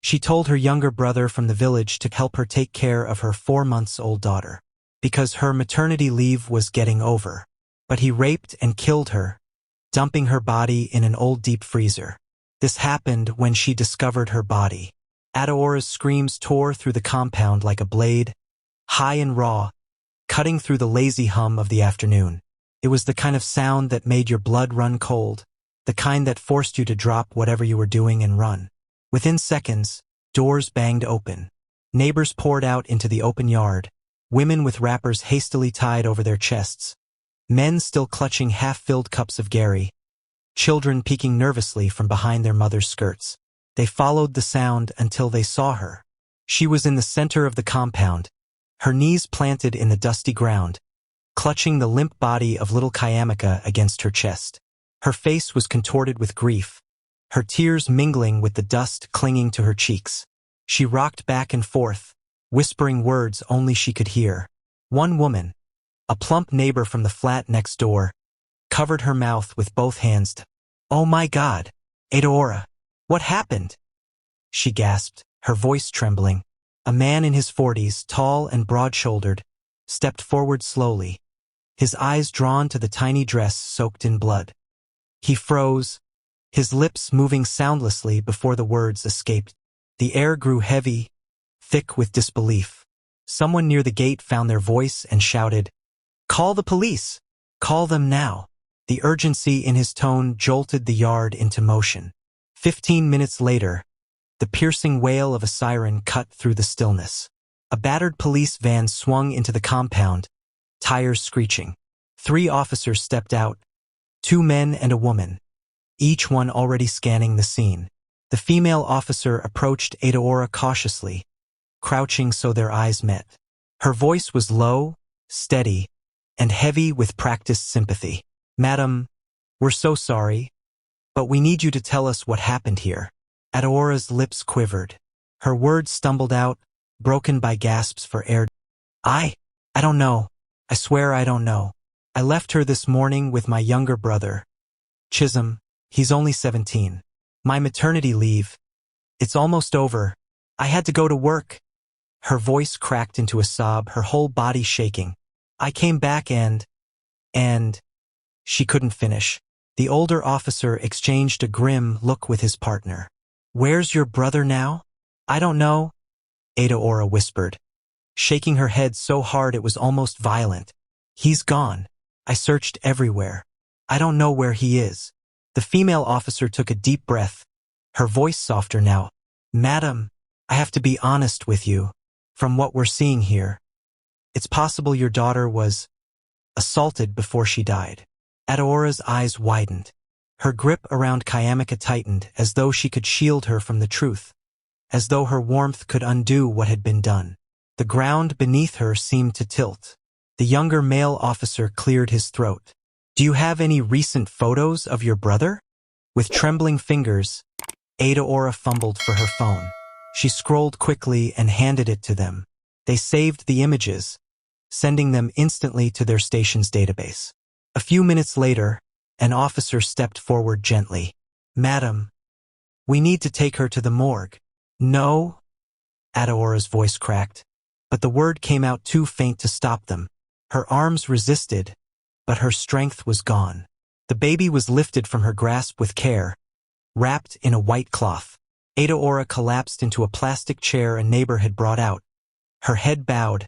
She told her younger brother from the village to help her take care of her 4-month-old daughter, because her maternity leave was getting over. But he raped and killed her, dumping her body in an old deep freezer. This happened when she discovered her body. Adeora's screams tore through the compound like a blade, high and raw, cutting through the lazy hum of the afternoon. It was the kind of sound that made your blood run cold, the kind that forced you to drop whatever you were doing and run. Within seconds, doors banged open. Neighbors poured out into the open yard, women with wrappers hastily tied over their chests, men still clutching half-filled cups of Gary, children peeking nervously from behind their mother's skirts. They followed the sound until they saw her. She was in the center of the compound, her knees planted in the dusty ground, clutching the limp body of little Kayamika against her chest. Her face was contorted with grief, her tears mingling with the dust clinging to her cheeks. She rocked back and forth, whispering words only she could hear. One woman, a plump neighbor from the flat next door, covered her mouth with both hands. "Oh my God, Adeora, what happened?" she gasped, her voice trembling. A man in his 40s, tall and broad-shouldered, stepped forward slowly, his eyes drawn to the tiny dress soaked in blood. He froze, his lips moving soundlessly before the words escaped. The air grew heavy, thick with disbelief. Someone near the gate found their voice and shouted, "Call the police! Call them now!" The urgency in his tone jolted the yard into motion. 15 minutes later, the piercing wail of a siren cut through the stillness. A battered police van swung into the compound, tires screeching. 3 officers stepped out, 2 men and a woman, each one already scanning the scene. The female officer approached Adeora cautiously, crouching so their eyes met. Her voice was low, steady, and heavy with practiced sympathy. "Madam, we're so sorry, but we need you to tell us what happened here." Adeora's lips quivered. Her words stumbled out, broken by gasps for air. I don't know. I swear I don't know. I left her this morning with my younger brother, Chisum. He's only 17. My maternity leave. It's almost over. I had to go to work." Her voice cracked into a sob, her whole body shaking. "I came back and... She couldn't finish. The older officer exchanged a grim look with his partner. "Where's your brother now?" "I don't know," Adeora whispered, shaking her head so hard it was almost violent. "He's gone. I searched everywhere. I don't know where he is." The female officer took a deep breath, her voice softer now. "Madam, I have to be honest with you. From what we're seeing here, it's possible your daughter was assaulted before she died." Adeora's eyes widened. Her grip around Kayamika tightened, as though she could shield her from the truth, as though her warmth could undo what had been done. The ground beneath her seemed to tilt. The younger male officer cleared his throat. "Do you have any recent photos of your brother?" With trembling fingers, Adeora fumbled for her phone. She scrolled quickly and handed it to them. They saved the images, sending them instantly to their station's database. A few minutes later, an officer stepped forward gently. "Madam, we need to take her to the morgue." "No," Adeora's voice cracked, but the word came out too faint to stop them. Her arms resisted, but her strength was gone. The baby was lifted from her grasp with care, wrapped in a white cloth. Adeora collapsed into a plastic chair a neighbor had brought out, her head bowed,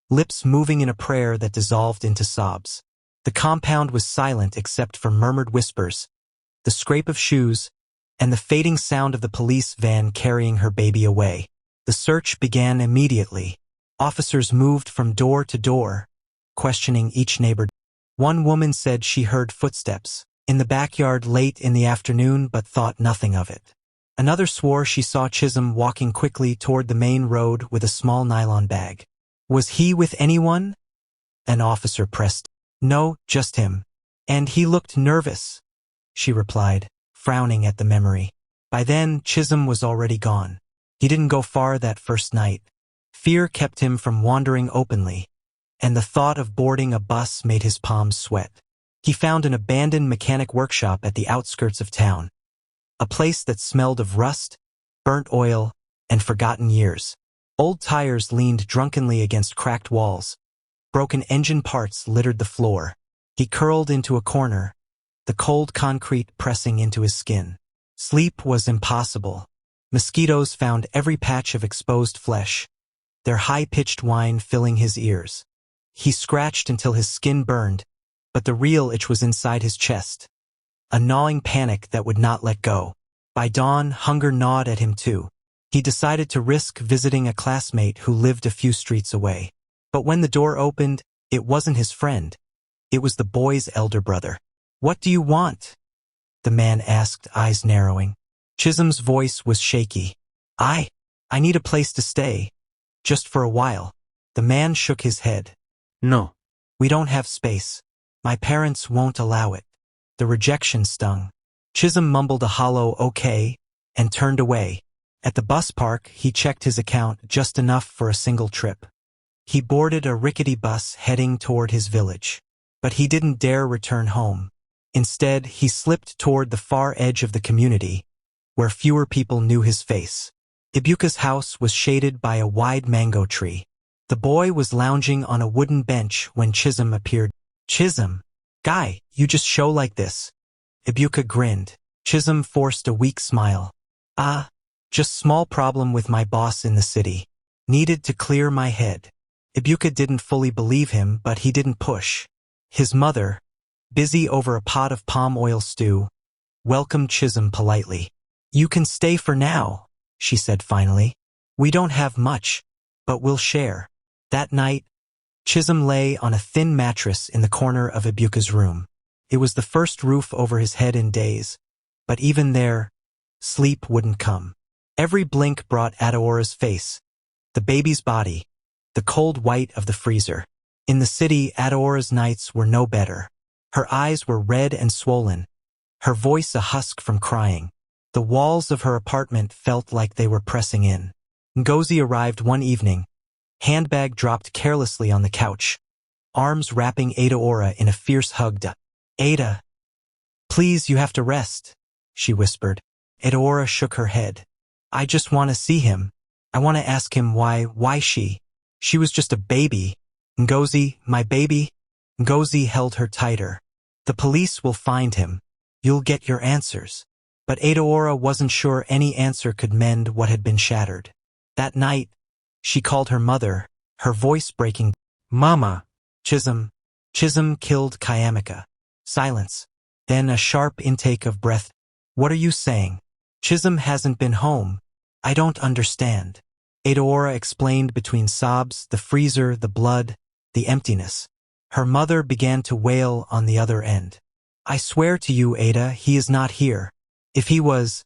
lips moving in a prayer that dissolved into sobs. The compound was silent except for murmured whispers, the scrape of shoes, and the fading sound of the police van carrying her baby away. The search began immediately. Officers moved from door to door, questioning each neighbor. One woman said she heard footsteps in the backyard late in the afternoon but thought nothing of it. Another swore she saw Chisum walking quickly toward the main road with a small nylon bag. "Was he with anyone?" An officer pressed. "No, just him. And he looked nervous," she replied, frowning at the memory. By then, Chisum was already gone. He didn't go far that first night. Fear kept him from wandering openly, and the thought of boarding a bus made his palms sweat. He found an abandoned mechanic workshop at the outskirts of town, a place that smelled of rust, burnt oil, and forgotten years. Old tires leaned drunkenly against cracked walls. Broken engine parts littered the floor. He curled into a corner, the cold concrete pressing into his skin. Sleep was impossible. Mosquitoes found every patch of exposed flesh, their high-pitched whine filling his ears. He scratched until his skin burned, but the real itch was inside his chest, a gnawing panic that would not let go. By dawn, hunger gnawed at him too. He decided to risk visiting a classmate who lived a few streets away. But when the door opened, it wasn't his friend. It was the boy's elder brother. "What do you want?" the man asked, eyes narrowing. Chisum's voice was shaky. I need a place to stay. Just for a while." The man shook his head. "No. We don't have space. My parents won't allow it." The rejection stung. Chisum mumbled a hollow "okay" and turned away. At the bus park, he checked his account just enough for a single trip. He boarded a rickety bus heading toward his village. But he didn't dare return home. Instead, he slipped toward the far edge of the community, where fewer people knew his face. Ibuka's house was shaded by a wide mango tree. The boy was lounging on a wooden bench when Chisum appeared. "Chisum, guy, you just show like this?" Ibuka grinned. Chisum forced a weak smile. Just small problem with my boss in the city. Needed to clear my head." Ibuka didn't fully believe him, but he didn't push. His mother, busy over a pot of palm oil stew, welcomed Chisum politely. "You can stay for now," she said finally. "We don't have much, but we'll share." That night, Chisum lay on a thin mattress in the corner of Ibuka's room. It was the first roof over his head in days, but even there, sleep wouldn't come. Every blink brought Adaora's face, the baby's body, the cold white of the freezer. In the city, Adaora's nights were no better. Her eyes were red and swollen, her voice a husk from crying. The walls of her apartment felt like they were pressing in. Ngozi arrived one evening, handbag dropped carelessly on the couch, arms wrapping Adaora in a fierce hug. "Ada, please, you have to rest," she whispered. Adaora shook her head. "I just want to see him. I want to ask him why she was just a baby. Ngozi, my baby." Ngozi held her tighter. "The police will find him. You'll get your answers." But Adaora wasn't sure any answer could mend what had been shattered. That night, she called her mother, her voice breaking. "Mama." Chisum killed Kayamika." Silence. Then a sharp intake of breath. "What are you saying?" "Chisum hasn't been home. I don't understand." Adaora explained between sobs, the freezer, the blood, the emptiness. Her mother began to wail on the other end. "I swear to you, Ada, he is not here. If he was,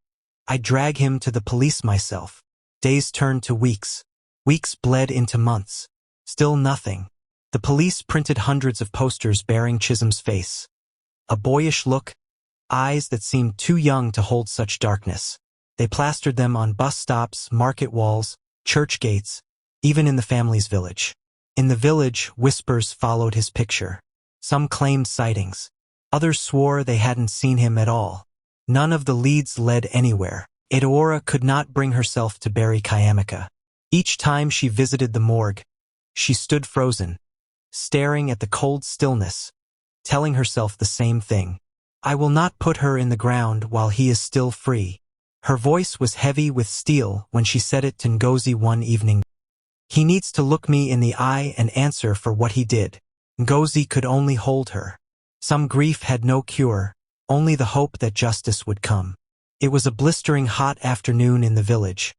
I'd drag him to the police myself." Days turned to weeks. Weeks bled into months. Still nothing. The police printed hundreds of posters bearing Chisum's face. A boyish look, eyes that seemed too young to hold such darkness. They plastered them on bus stops, market walls, church gates, even in the family's village. In the village, whispers followed his picture. Some claimed sightings. Others swore they hadn't seen him at all. None of the leads led anywhere. Adaora could not bring herself to bury Kayamika. Each time she visited the morgue, she stood frozen, staring at the cold stillness, telling herself the same thing. "I will not put her in the ground while he is still free." Her voice was heavy with steel when she said it to Ngozi one evening. "He needs to look me in the eye and answer for what he did." Ngozi could only hold her. Some grief had no cure, only the hope that justice would come. It was a blistering hot afternoon in the village,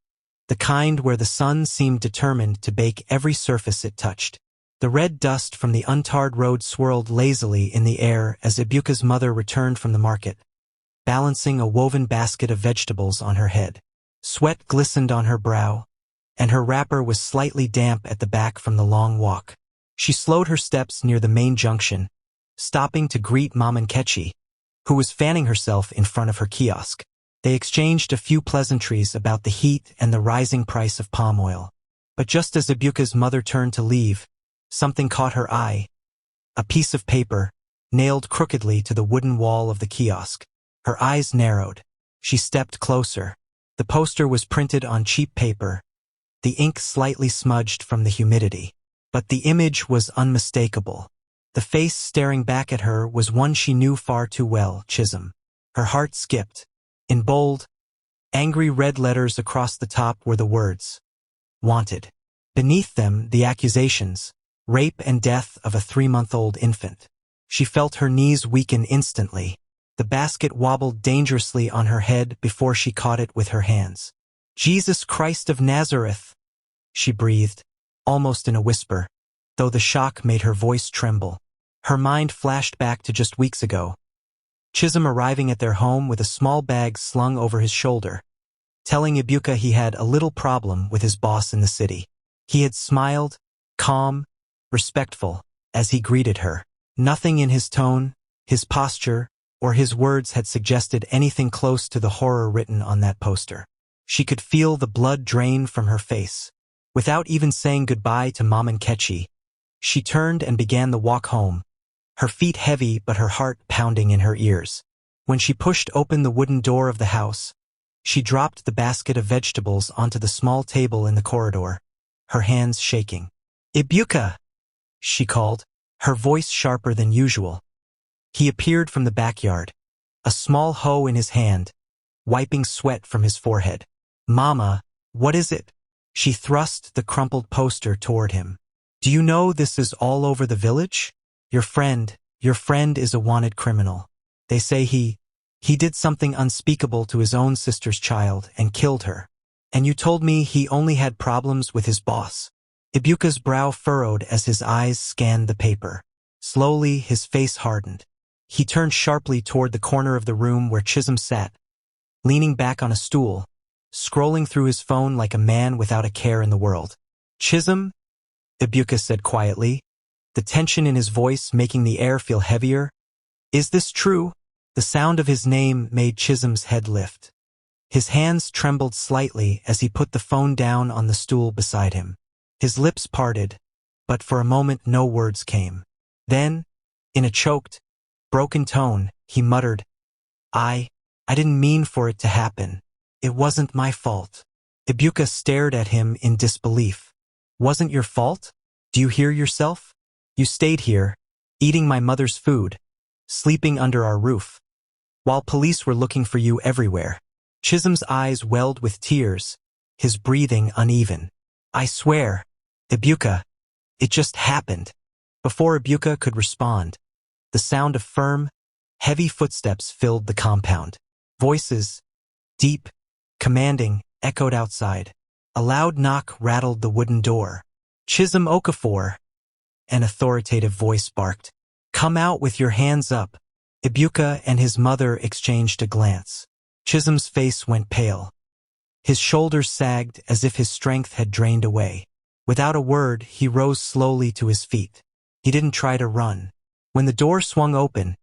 the kind where the sun seemed determined to bake every surface it touched. The red dust from the untarred road swirled lazily in the air as Ibuka's mother returned from the market, balancing a woven basket of vegetables on her head. Sweat glistened on her brow, and her wrapper was slightly damp at the back from the long walk. She slowed her steps near the main junction, stopping to greet Mom Nkechi, who was fanning herself in front of her kiosk. They exchanged a few pleasantries about the heat and the rising price of palm oil. But just as Ibuka's mother turned to leave, something caught her eye. A piece of paper, nailed crookedly to the wooden wall of the kiosk. Her eyes narrowed. She stepped closer. The poster was printed on cheap paper, the ink slightly smudged from the humidity. But the image was unmistakable. The face staring back at her was one she knew far too well, Chisum. Her heart skipped. In bold, angry red letters across the top were the words, "Wanted." Beneath them, the accusations, rape and death of a 3-month-old infant. She felt her knees weaken instantly. The basket wobbled dangerously on her head before she caught it with her hands. "Jesus Christ of Nazareth," she breathed, almost in a whisper, though the shock made her voice tremble. Her mind flashed back to just weeks ago. Chisum arriving at their home with a small bag slung over his shoulder, telling Ibuka he had a little problem with his boss in the city. He had smiled, calm, respectful, as he greeted her. Nothing in his tone, his posture, or his words had suggested anything close to the horror written on that poster. She could feel the blood drain from her face. Without even saying goodbye to Mom and Ketchy, she turned and began the walk home, her feet heavy but her heart pounding in her ears. When she pushed open the wooden door of the house, she dropped the basket of vegetables onto the small table in the corridor, her hands shaking. "Ibuka!" she called, her voice sharper than usual. He appeared from the backyard, a small hoe in his hand, wiping sweat from his forehead. "Mama, what is it?" She thrust the crumpled poster toward him. "Do you know this is all over the village? Your friend is a wanted criminal. They say he did something unspeakable to his own sister's child and killed her. And you told me he only had problems with his boss." Ibuka's brow furrowed as his eyes scanned the paper. Slowly, his face hardened. He turned sharply toward the corner of the room where Chisum sat, leaning back on a stool, scrolling through his phone like a man without a care in the world. "Chisum?" Ibuka said quietly, the tension in his voice making the air feel heavier. "Is this true?" The sound of his name made Chisum's head lift. His hands trembled slightly as he put the phone down on the stool beside him. His lips parted, but for a moment no words came. Then, in a choked, broken tone, he muttered, I didn't mean for it to happen. It wasn't my fault." Ibuka stared at him in disbelief. "Wasn't your fault? Do you hear yourself? You stayed here, eating my mother's food, sleeping under our roof, while police were looking for you everywhere." Chisum's eyes welled with tears, his breathing uneven. "I swear, Ibuka, it just happened." Before Ibuka could respond, the sound of firm, heavy footsteps filled the compound. Voices, deep, commanding, echoed outside. A loud knock rattled the wooden door. "Chisum Okafor," an authoritative voice barked. "Come out with your hands up." Ibuka and his mother exchanged a glance. Chisum's face went pale. His shoulders sagged as if his strength had drained away. Without a word, he rose slowly to his feet. He didn't try to run. When the door swung open,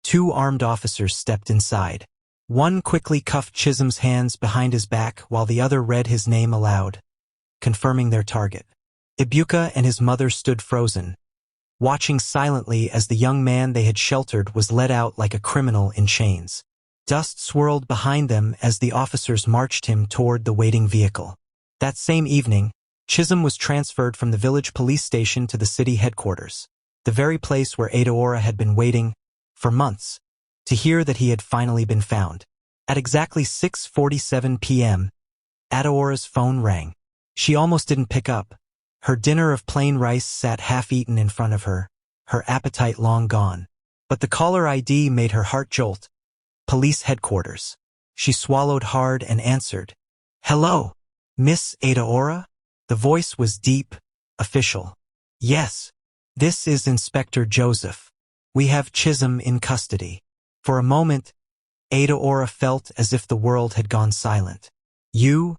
2 armed officers stepped inside. One quickly cuffed Chisum's hands behind his back while the other read his name aloud, confirming their target. Ibuka and his mother stood frozen, watching silently as the young man they had sheltered was led out like a criminal in chains. Dust swirled behind them as the officers marched him toward the waiting vehicle. That same evening, Chisum was transferred from the village police station to the city headquarters, the very place where Adaora had been waiting, for months, to hear that he had finally been found. At exactly 6:47 p.m., Adaora's phone rang. She almost didn't pick up. Her dinner of plain rice sat half-eaten in front of her, her appetite long gone. But the caller ID made her heart jolt. Police headquarters. She swallowed hard and answered. "Hello, Miss Adaora?" The voice was deep, official. "Yes, this is Inspector Joseph. We have Chisum in custody." For a moment, Adaora felt as if the world had gone silent. You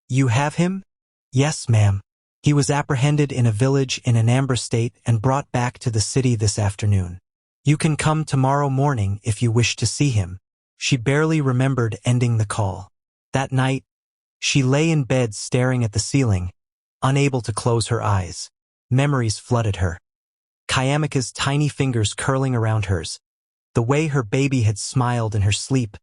have him?" "Yes, ma'am. He was apprehended in a village in Anambra State and brought back to the city this afternoon. You can come tomorrow morning if you wish to see him." She barely remembered ending the call. That night, she lay in bed staring at the ceiling, unable to close her eyes. Memories flooded her. Kayamika's tiny fingers curling around hers, the way her baby had smiled in her sleep,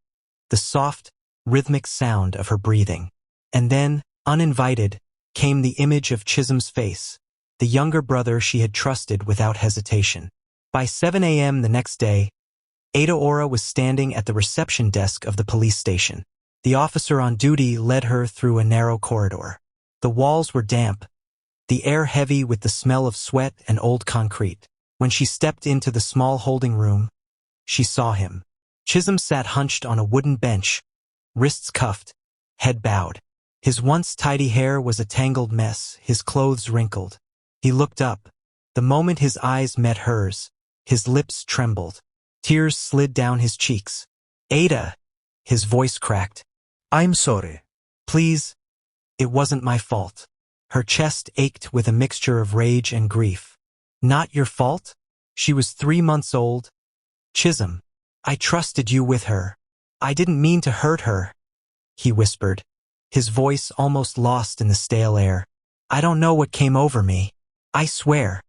the soft, rhythmic sound of her breathing. And then, uninvited, came the image of Chisum's face, the younger brother she had trusted without hesitation. By 7 a.m. the next day, Adaora was standing at the reception desk of the police station. The officer on duty led her through a narrow corridor. The walls were damp, the air heavy with the smell of sweat and old concrete. When she stepped into the small holding room, she saw him. Chisum sat hunched on a wooden bench, wrists cuffed, head bowed. His once tidy hair was a tangled mess, his clothes wrinkled. He looked up. The moment his eyes met hers, his lips trembled. Tears slid down his cheeks. "Ada!" His voice cracked. I'm sorry. "Please, it wasn't my fault." Her chest ached with a mixture of rage and grief. "Not your fault? She was 3 months old. Chisum, I trusted you with her. I didn't mean to hurt her," he whispered, his voice almost lost in the stale air. "I don't know what came over me. I swear."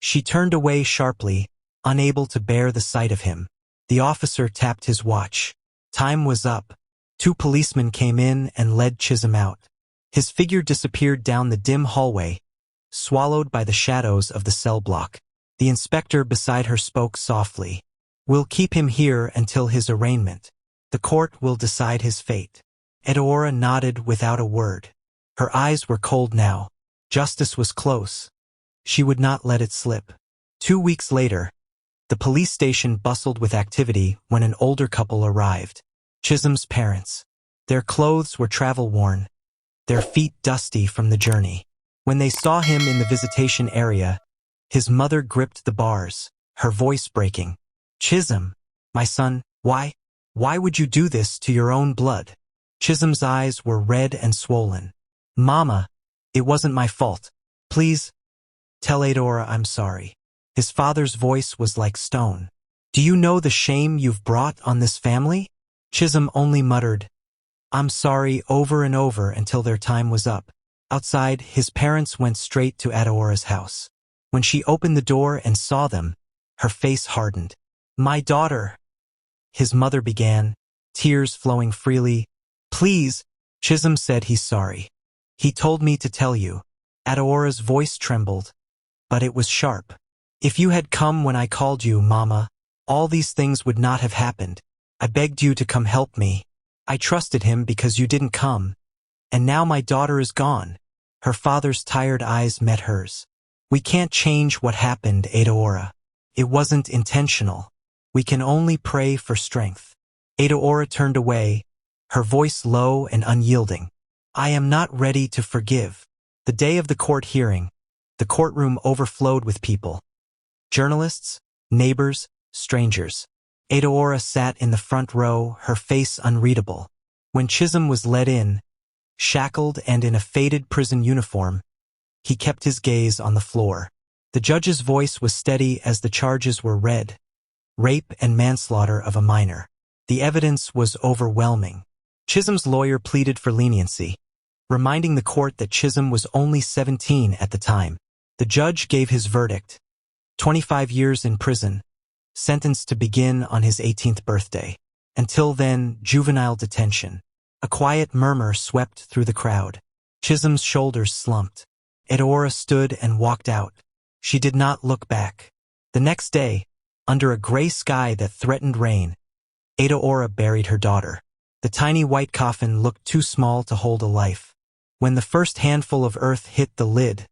She turned away sharply, unable to bear the sight of him. The officer tapped his watch. Time was up. 2 policemen came in and led Chisum out. His figure disappeared down the dim hallway, swallowed by the shadows of the cell block. The inspector beside her spoke softly. "We'll keep him here until his arraignment. The court will decide his fate." Adaora nodded without a word. Her eyes were cold now. Justice was close. She would not let it slip. 2 weeks later, the police station bustled with activity when an older couple arrived. Chisum's parents. Their clothes were travel-worn, their feet dusty from the journey. When they saw him in the visitation area, his mother gripped the bars, her voice breaking. "Chisum, my son, why would you do this to your own blood?" Chisum's eyes were red and swollen. "Mama, it wasn't my fault. Please, tell Adaora I'm sorry." His father's voice was like stone. "Do you know the shame you've brought on this family?" Chisum only muttered, "I'm sorry," over and over until their time was up. Outside, his parents went straight to Adaora's house. When she opened the door and saw them, her face hardened. "My daughter," his mother began, tears flowing freely. "Please," Chisum said he's sorry. "He told me to tell you." Adaora's voice trembled, but it was sharp. "If you had come when I called you, Mama, all these things would not have happened. I begged you to come help me. I trusted him because you didn't come. And now my daughter is gone." Her father's tired eyes met hers. "We can't change what happened, Adaora. It wasn't intentional. We can only pray for strength." Adaora turned away, her voice low and unyielding. "I am not ready to forgive." The day of the court hearing, the courtroom overflowed with people. Journalists, neighbors, strangers. Adaora sat in the front row, her face unreadable. When Chisum was led in, shackled and in a faded prison uniform, he kept his gaze on the floor. The judge's voice was steady as the charges were read. Rape and manslaughter of a minor. The evidence was overwhelming. Chisum's lawyer pleaded for leniency, reminding the court that Chisum was only 17 at the time. The judge gave his verdict: 25 years in prison, sentenced to begin on his 18th birthday. Until then, juvenile detention. A quiet murmur swept through the crowd. Chisum's shoulders slumped. Adaora stood and walked out. She did not look back. The next day, under a gray sky that threatened rain, Adaora buried her daughter. The tiny white coffin looked too small to hold a life. When the first handful of earth hit the lid,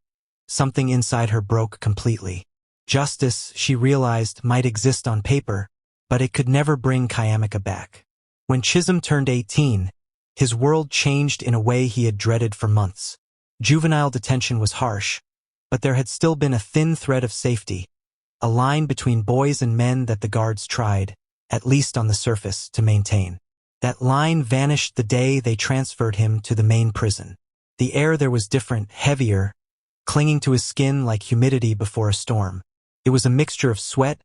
something inside her broke completely. Justice, she realized, might exist on paper, but it could never bring Kayamika back. When Chisum turned 18, his world changed in a way he had dreaded for months. Juvenile detention was harsh, but there had still been a thin thread of safety, a line between boys and men that the guards tried, at least on the surface, to maintain. That line vanished the day they transferred him to the main prison. The air there was different, heavier, clinging to his skin like humidity before a storm. It was a mixture of sweat,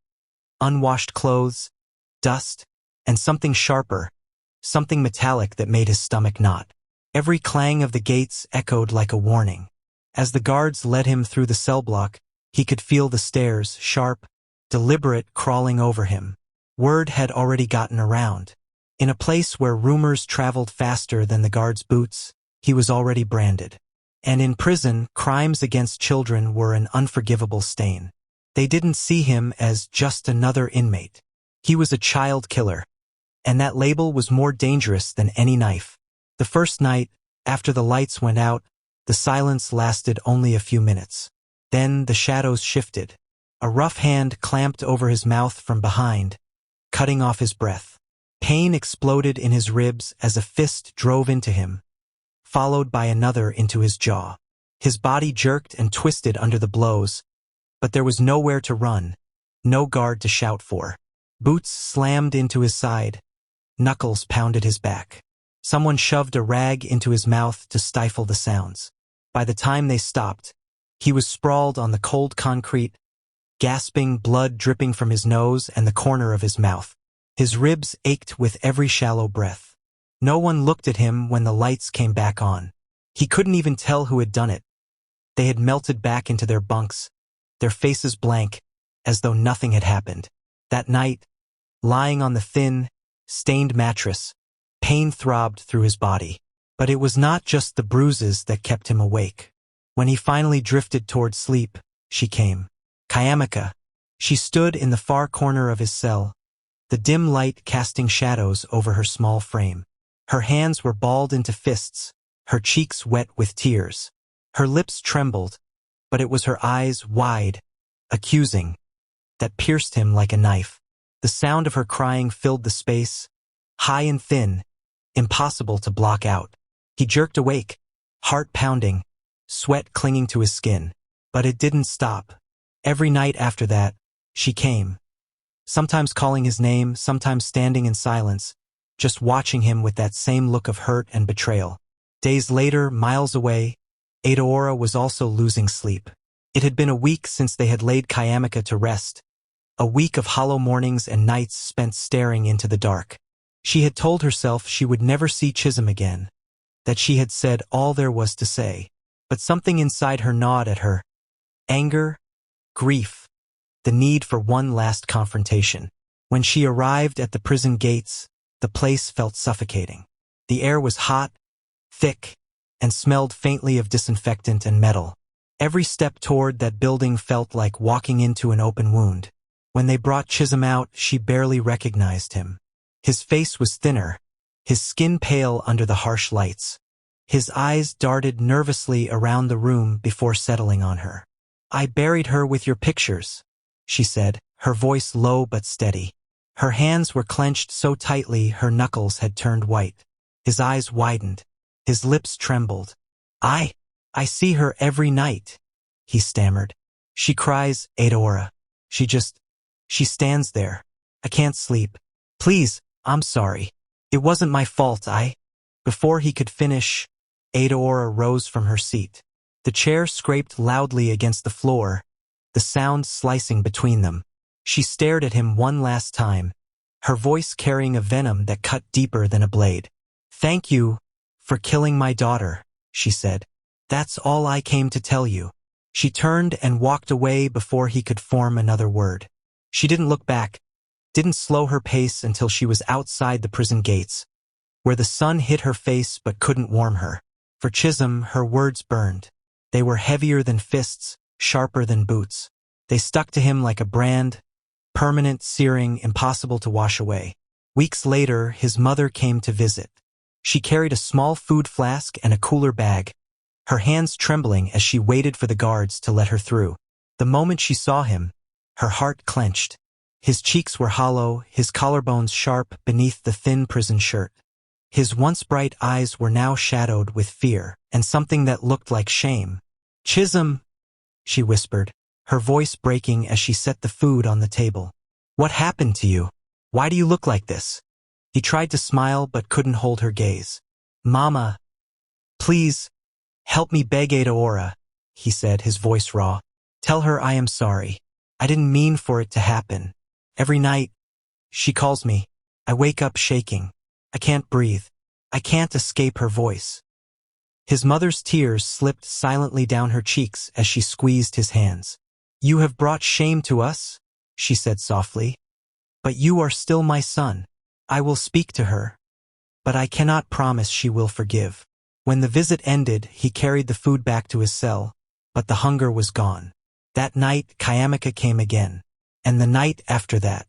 unwashed clothes, dust, and something sharper, something metallic that made his stomach knot. Every clang of the gates echoed like a warning. As the guards led him through the cell block, he could feel the stairs, sharp, deliberate, crawling over him. Word had already gotten around. In a place where rumors traveled faster than the guards' boots, he was already branded. And in prison, crimes against children were an unforgivable stain. They didn't see him as just another inmate. He was a child killer, and that label was more dangerous than any knife. The first night, after the lights went out, the silence lasted only a few minutes. Then the shadows shifted. A rough hand clamped over his mouth from behind, cutting off his breath. Pain exploded in his ribs as a fist drove into him, followed by another into his jaw. His body jerked and twisted under the blows, but there was nowhere to run, no guard to shout for. Boots slammed into his side. Knuckles pounded his back. Someone shoved a rag into his mouth to stifle the sounds. By the time they stopped, he was sprawled on the cold concrete, gasping, blood dripping from his nose and the corner of his mouth. His ribs ached with every shallow breath. No one looked at him when the lights came back on. He couldn't even tell who had done it. They had melted back into their bunks, their faces blank, as though nothing had happened. That night, lying on the thin, stained mattress, pain throbbed through his body. But it was not just the bruises that kept him awake. When he finally drifted toward sleep, she came. Kayamika. She stood in the far corner of his cell, the dim light casting shadows over her small frame. Her hands were balled into fists, her cheeks wet with tears. Her lips trembled, but it was her eyes, wide, accusing, that pierced him like a knife. The sound of her crying filled the space, high and thin, impossible to block out. He jerked awake, heart pounding, sweat clinging to his skin. But it didn't stop. Every night after that, she came. Sometimes calling his name, sometimes standing in silence, just watching him with that same look of hurt and betrayal. Days later, miles away, Adaora was also losing sleep. It had been a week since they had laid Kayamika to rest, a week of hollow mornings and nights spent staring into the dark. She had told herself she would never see Chisum again, that she had said all there was to say. But something inside her gnawed at her. Anger, grief, the need for one last confrontation. When she arrived at the prison gates, the place felt suffocating. The air was hot, thick, and smelled faintly of disinfectant and metal. Every step toward that building felt like walking into an open wound. When they brought Chisum out, she barely recognized him. His face was thinner, his skin pale under the harsh lights. His eyes darted nervously around the room before settling on her. "I buried her with your pictures," she said, her voice low but steady. Her hands were clenched so tightly her knuckles had turned white. His eyes widened. His lips trembled. I see her every night," he stammered. "She cries, Adaora. She stands there. I can't sleep. Please, I'm sorry. It wasn't my fault, Before he could finish, Adaora rose from her seat. The chair scraped loudly against the floor, the sound slicing between them. She stared at him one last time, her voice carrying a venom that cut deeper than a blade. "Thank you for killing my daughter," she said. "That's all I came to tell you." She turned and walked away before he could form another word. She didn't look back, didn't slow her pace until she was outside the prison gates, where the sun hit her face but couldn't warm her. For Chisum, her words burned. They were heavier than fists, sharper than boots. They stuck to him like a brand, permanent, searing, impossible to wash away. Weeks later, his mother came to visit. She carried a small food flask and a cooler bag, her hands trembling as she waited for the guards to let her through. The moment she saw him, her heart clenched. His cheeks were hollow, his collarbones sharp beneath the thin prison shirt. His once bright eyes were now shadowed with fear and something that looked like shame. "Chisum," she whispered, her voice breaking as she set the food on the table. "What happened to you? Why do you look like this?" He tried to smile but couldn't hold her gaze. "Mama, please, help me beg Adaora," he said, his voice raw. "Tell her I am sorry. I didn't mean for it to happen. Every night, she calls me. I wake up shaking. I can't breathe. I can't escape her voice." His mother's tears slipped silently down her cheeks as she squeezed his hands. "You have brought shame to us," she said softly. "But you are still my son. I will speak to her, but I cannot promise she will forgive. When the visit ended, he carried the food back to his cell, but the hunger was gone. That night, Kayamika came again, and the night after that.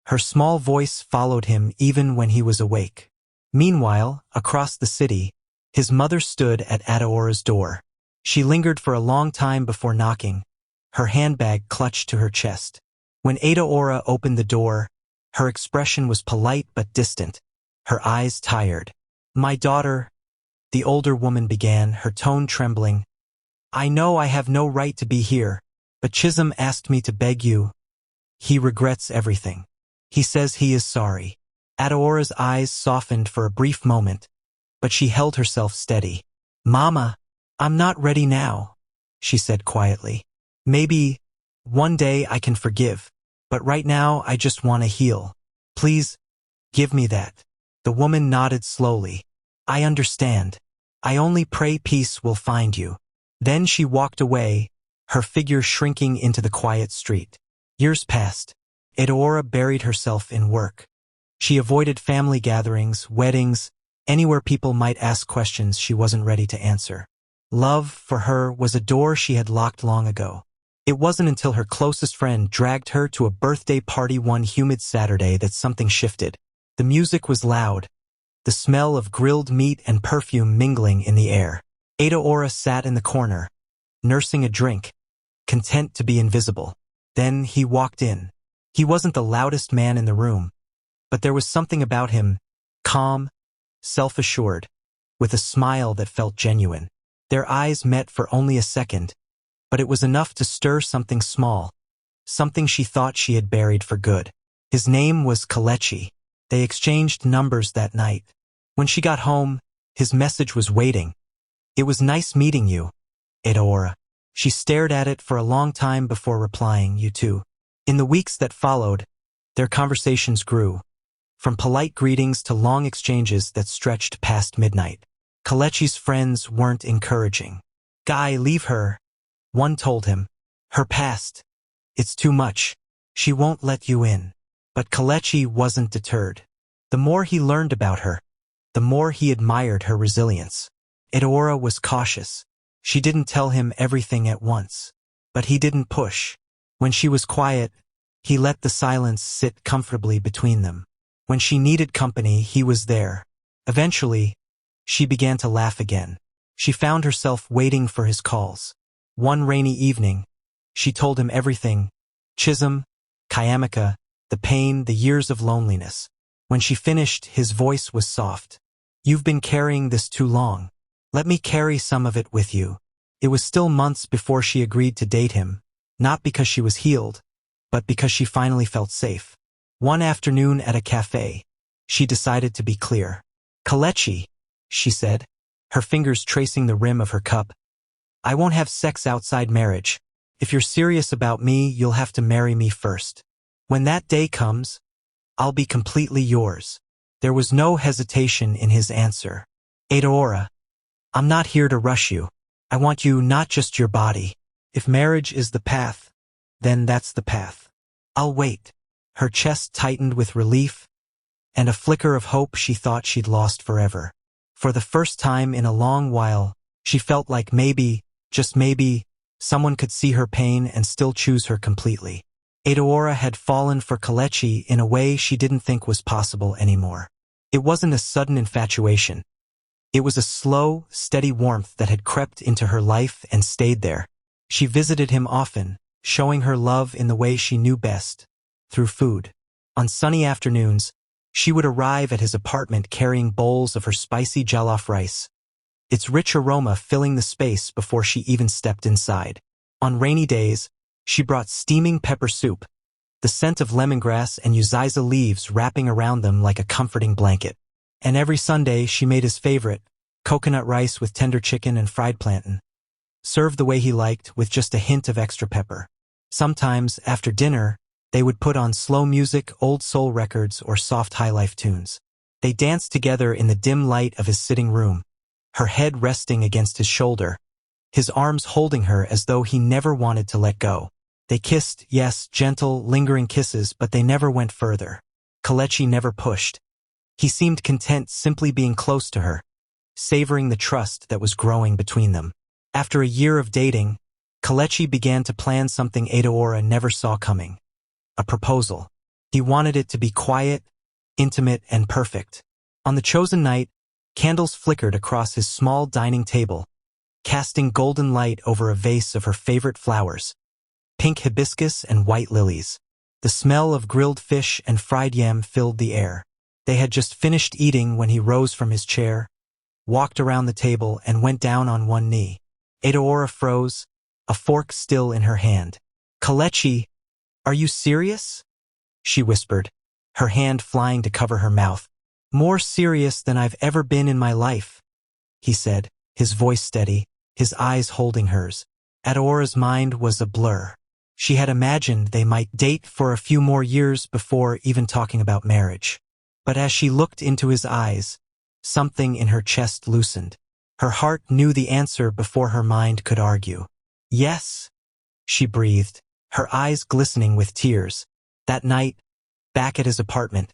Her small voice followed him even when he was awake. Meanwhile, across the city, his mother stood at Adaora's door. She lingered for a long time before knocking, her handbag clutched to her chest. When Adaora opened the door, her expression was polite but distant, her eyes tired. "My daughter," the older woman began, her tone trembling. "I know I have no right to be here, but Chisum asked me to beg you. He regrets everything. He says he is sorry." Adaora's eyes softened for a brief moment, but she held herself steady. "Mama, I'm not ready now," she said quietly. "Maybe one day I can forgive, but right now I just want to heal. Please, give me that." The woman nodded slowly. "I understand. I only pray peace will find you." Then she walked away, her figure shrinking into the quiet street. Years passed. Adaora buried herself in work. She avoided family gatherings, weddings, anywhere people might ask questions she wasn't ready to answer. Love, for her, was a door she had locked long ago. It wasn't until her closest friend dragged her to a birthday party one humid Saturday that something shifted. The music was loud, the smell of grilled meat and perfume mingling in the air. Adaora sat in the corner, nursing a drink, content to be invisible. Then he walked in. He wasn't the loudest man in the room, but there was something about him, calm, self-assured, with a smile that felt genuine. Their eyes met for only a second, but it was enough to stir something small, something she thought she had buried for good. His name was Kalechi. They exchanged numbers that night. When she got home, his message was waiting. "It was nice meeting you, Adaora." She stared at it for a long time before replying, "You too." In the weeks that followed, their conversations grew, from polite greetings to long exchanges that stretched past midnight. Kalechi's friends weren't encouraging. "Guy, leave her," one told him. "Her past. It's too much. She won't let you in." But Kalechi wasn't deterred. The more he learned about her, the more he admired her resilience. Adaora was cautious. She didn't tell him everything at once, but he didn't push. When she was quiet, he let the silence sit comfortably between them. When she needed company, he was there. Eventually, she began to laugh again. She found herself waiting for his calls. One rainy evening, she told him everything: Chisum, Kayamika, the pain, the years of loneliness. When she finished, his voice was soft. "You've been carrying this too long. Let me carry some of it with you." It was still months before she agreed to date him, not because she was healed, but because she finally felt safe. One afternoon at a cafe, she decided to be clear. "Kalechi," she said, her fingers tracing the rim of her cup, "I won't have sex outside marriage. If you're serious about me, you'll have to marry me first. When that day comes, I'll be completely yours." There was no hesitation in his answer. "Adaora, I'm not here to rush you. I want you, not just your body. If marriage is the path, then that's the path. I'll wait." Her chest tightened with relief and a flicker of hope she thought she'd lost forever. For the first time in a long while, she felt like maybe, just maybe, someone could see her pain and still choose her completely. Adaora had fallen for Kalechi in a way she didn't think was possible anymore. It wasn't a sudden infatuation. It was a slow, steady warmth that had crept into her life and stayed there. She visited him often, showing her love in the way she knew best, through food. On sunny afternoons, she would arrive at his apartment carrying bowls of her spicy jollof rice, its rich aroma filling the space before she even stepped inside. On rainy days, she brought steaming pepper soup, the scent of lemongrass and yucca leaves wrapping around them like a comforting blanket. And every Sunday, she made his favorite, coconut rice with tender chicken and fried plantain, served the way he liked with just a hint of extra pepper. Sometimes, after dinner, they would put on slow music, old soul records, or soft high-life tunes. They danced together in the dim light of his sitting room, her head resting against his shoulder, his arms holding her as though he never wanted to let go. They kissed, yes, gentle, lingering kisses, but they never went further. Kalechi never pushed. He seemed content simply being close to her, savoring the trust that was growing between them. After a year of dating, Kelechi began to plan something Adaora never saw coming. A proposal. He wanted it to be quiet, intimate, and perfect. On the chosen night, candles flickered across his small dining table, casting golden light over a vase of her favorite flowers, pink hibiscus and white lilies. The smell of grilled fish and fried yam filled the air. They had just finished eating when he rose from his chair, walked around the table, and went down on one knee. Adaora froze, a fork still in her hand. "Kelechi, are you serious?" she whispered, her hand flying to cover her mouth. "More serious than I've ever been in my life," he said, his voice steady, his eyes holding hers. Adaora's mind was a blur. She had imagined they might date for a few more years before even talking about marriage. But as she looked into his eyes, something in her chest loosened. Her heart knew the answer before her mind could argue. "Yes," she breathed, her eyes glistening with tears. That night, back at his apartment,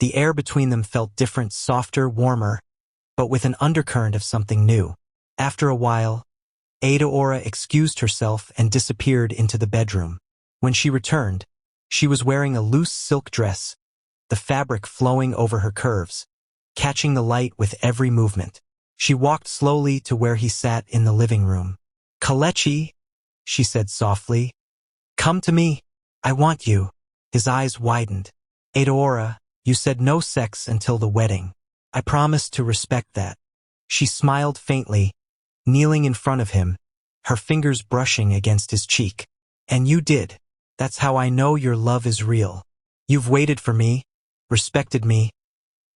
the air between them felt different, softer, warmer, but with an undercurrent of something new. After a while, Adaora excused herself and disappeared into the bedroom. When she returned, she was wearing a loose silk dress, the fabric flowing over her curves, catching the light with every movement. She walked slowly to where he sat in the living room. "Kelechi," she said softly, "come to me. I want you." His eyes widened. "Adaora, you said no sex until the wedding. I promised to respect that." She smiled faintly, kneeling in front of him, her fingers brushing against his cheek. "And you did. That's how I know your love is real. You've waited for me, respected me,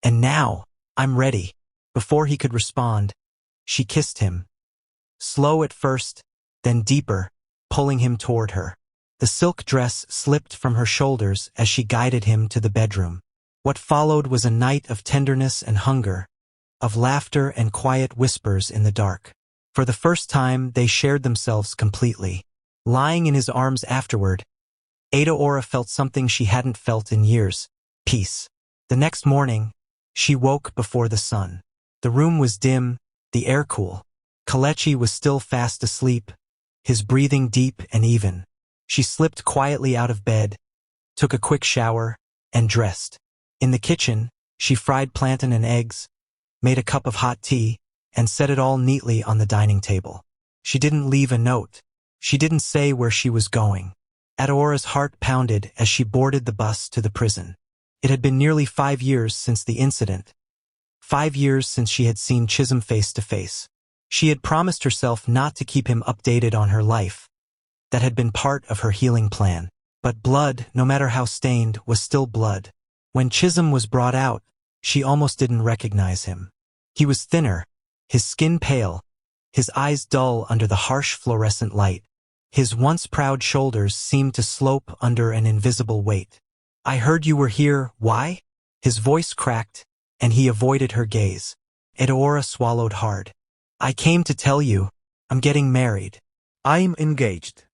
and now I'm ready." Before he could respond, she kissed him. Slow at first, then deeper, pulling him toward her. The silk dress slipped from her shoulders as she guided him to the bedroom. What followed was a night of tenderness and hunger, of laughter and quiet whispers in the dark. For the first time, they shared themselves completely. Lying in his arms afterward, Adaora felt something she hadn't felt in years: peace. The next morning, she woke before the sun. The room was dim, the air cool. Kelechi was still fast asleep, his breathing deep and even. She slipped quietly out of bed, took a quick shower, and dressed. In the kitchen, she fried plantain and eggs, made a cup of hot tea, and set it all neatly on the dining table. She didn't leave a note. She didn't say where she was going. Adaora's heart pounded as she boarded the bus to the prison. It had been nearly 5 years since the incident. 5 years since she had seen Chisum face to face. She had promised herself not to keep him updated on her life. That had been part of her healing plan. But blood, no matter how stained, was still blood. When Chisum was brought out, she almost didn't recognize him. He was thinner, his skin pale, his eyes dull under the harsh fluorescent light. His once proud shoulders seemed to slope under an invisible weight. "I heard you were here. Why?" His voice cracked, and he avoided her gaze. Adaora swallowed hard. "I came to tell you, I'm getting married." "I'm engaged."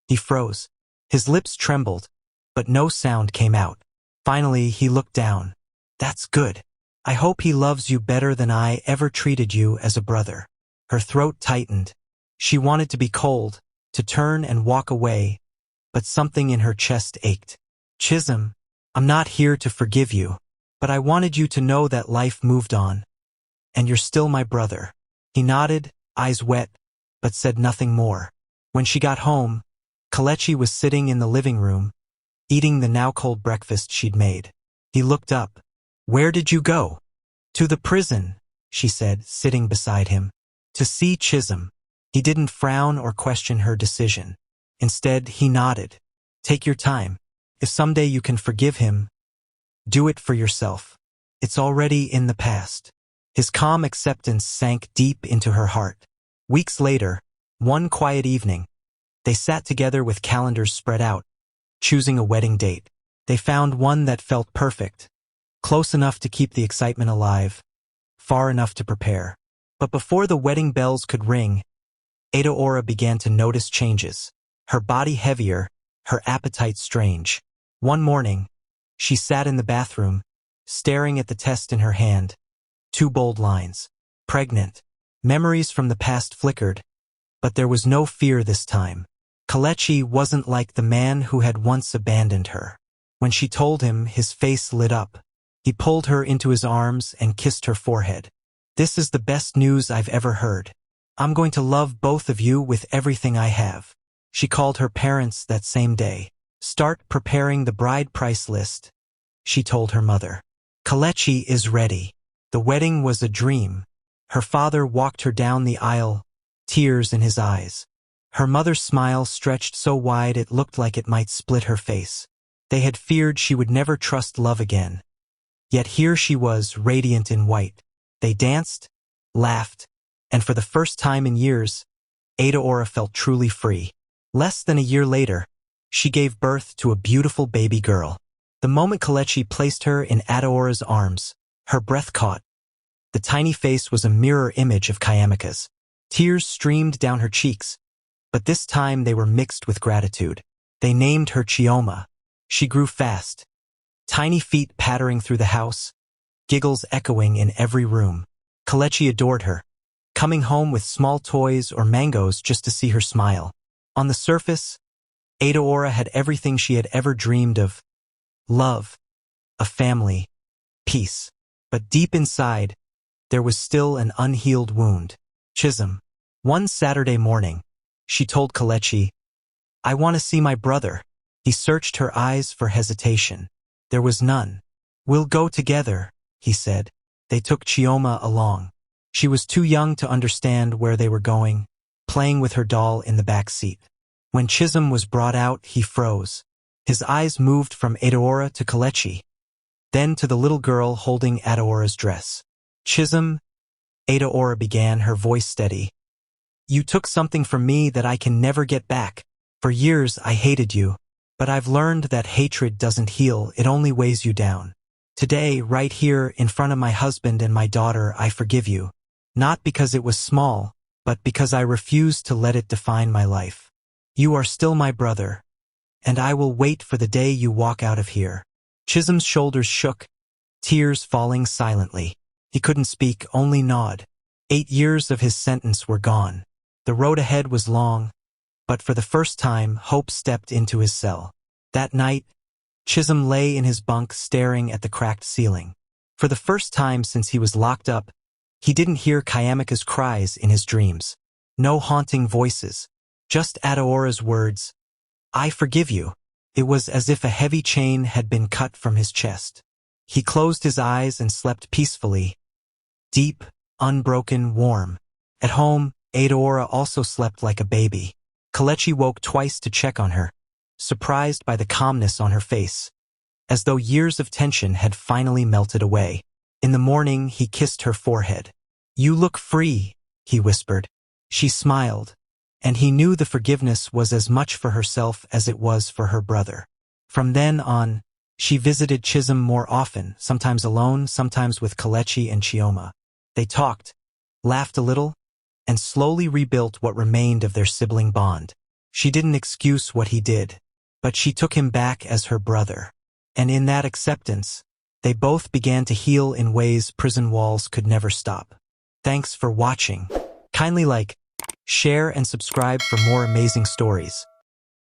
He froze. His lips trembled, but no sound came out. Finally, he looked down. "That's good. I hope he loves you better than I ever treated you as a brother." Her throat tightened. She wanted to be cold, to turn and walk away, but something in her chest ached. "Chisum, I'm not here to forgive you, but I wanted you to know that life moved on. And you're still my brother." He nodded, eyes wet, but said nothing more. When she got home, Kelechi was sitting in the living room, eating the now-cold breakfast she'd made. He looked up. "Where did you go?" "To the prison," she said, sitting beside him. "To see Chisum." He didn't frown or question her decision. Instead, he nodded. "Take your time. If someday you can forgive him, do it for yourself. It's already in the past." His calm acceptance sank deep into her heart. Weeks later, one quiet evening, they sat together with calendars spread out, choosing a wedding date. They found one that felt perfect, close enough to keep the excitement alive, far enough to prepare. But before the wedding bells could ring, Adaora began to notice changes. Her body heavier, her appetite strange. One morning, she sat in the bathroom, staring at the test in her hand. 2 bold lines. Pregnant. Memories from the past flickered, but there was no fear this time. Kelechi wasn't like the man who had once abandoned her. When she told him, his face lit up. He pulled her into his arms and kissed her forehead. "This is the best news I've ever heard. I'm going to love both of you with everything I have." She called her parents that same day. "Start preparing the bride price list," she told her mother. "Kelechi is ready." The wedding was a dream. Her father walked her down the aisle, tears in his eyes. Her mother's smile stretched so wide it looked like it might split her face. They had feared she would never trust love again. Yet here she was, radiant in white. They danced, laughed, and for the first time in years, Adaora felt truly free. Less than a year later, she gave birth to a beautiful baby girl. The moment Kelechi placed her in Adaora's arms, her breath caught. The tiny face was a mirror image of Kayamika's. Tears streamed down her cheeks, but this time they were mixed with gratitude. They named her Chioma. She grew fast, tiny feet pattering through the house, giggles echoing in every room. Kelechi adored her, coming home with small toys or mangoes just to see her smile. On the surface, Adaora had everything she had ever dreamed of: love, a family, peace. But deep inside, there was still an unhealed wound. Chisum. One Saturday morning, she told Kelechi, "I want to see my brother." He searched her eyes for hesitation. There was none. "We'll go together," he said. They took Chioma along. She was too young to understand where they were going, playing with her doll in the back seat. When Chisum was brought out, he froze. His eyes moved from Adaora to Kelechi, then to the little girl holding Adaora's dress. "Chisum," Adaora began, her voice steady. "You took something from me that I can never get back. For years I hated you, but I've learned that hatred doesn't heal, it only weighs you down. Today, right here in front of my husband and my daughter, I forgive you. Not because it was small, but because I refused to let it define my life. You are still my brother, and I will wait for the day you walk out of here." Chisum's shoulders shook, tears falling silently. He couldn't speak, only nod. 8 years of his sentence were gone. The road ahead was long, but for the first time, hope stepped into his cell. That night, Chisum lay in his bunk staring at the cracked ceiling. For the first time since he was locked up, he didn't hear Kayamika's cries in his dreams. No haunting voices, just Adaora's words, "I forgive you." It was as if a heavy chain had been cut from his chest. He closed his eyes and slept peacefully, deep, unbroken, warm. At home, Adaora also slept like a baby. Kelechi woke twice to check on her, surprised by the calmness on her face, as though years of tension had finally melted away. In the morning, he kissed her forehead. "You look free," he whispered. She smiled, and he knew the forgiveness was as much for herself as it was for her brother. From then on, she visited Chisum more often, sometimes alone, sometimes with Kelechi and Chioma. They talked, laughed a little, and slowly rebuilt what remained of their sibling bond. She didn't excuse what he did, but she took him back as her brother. And in that acceptance, they both began to heal in ways prison walls could never stop. Thanks for watching. Kindly like, share, and subscribe for more amazing stories.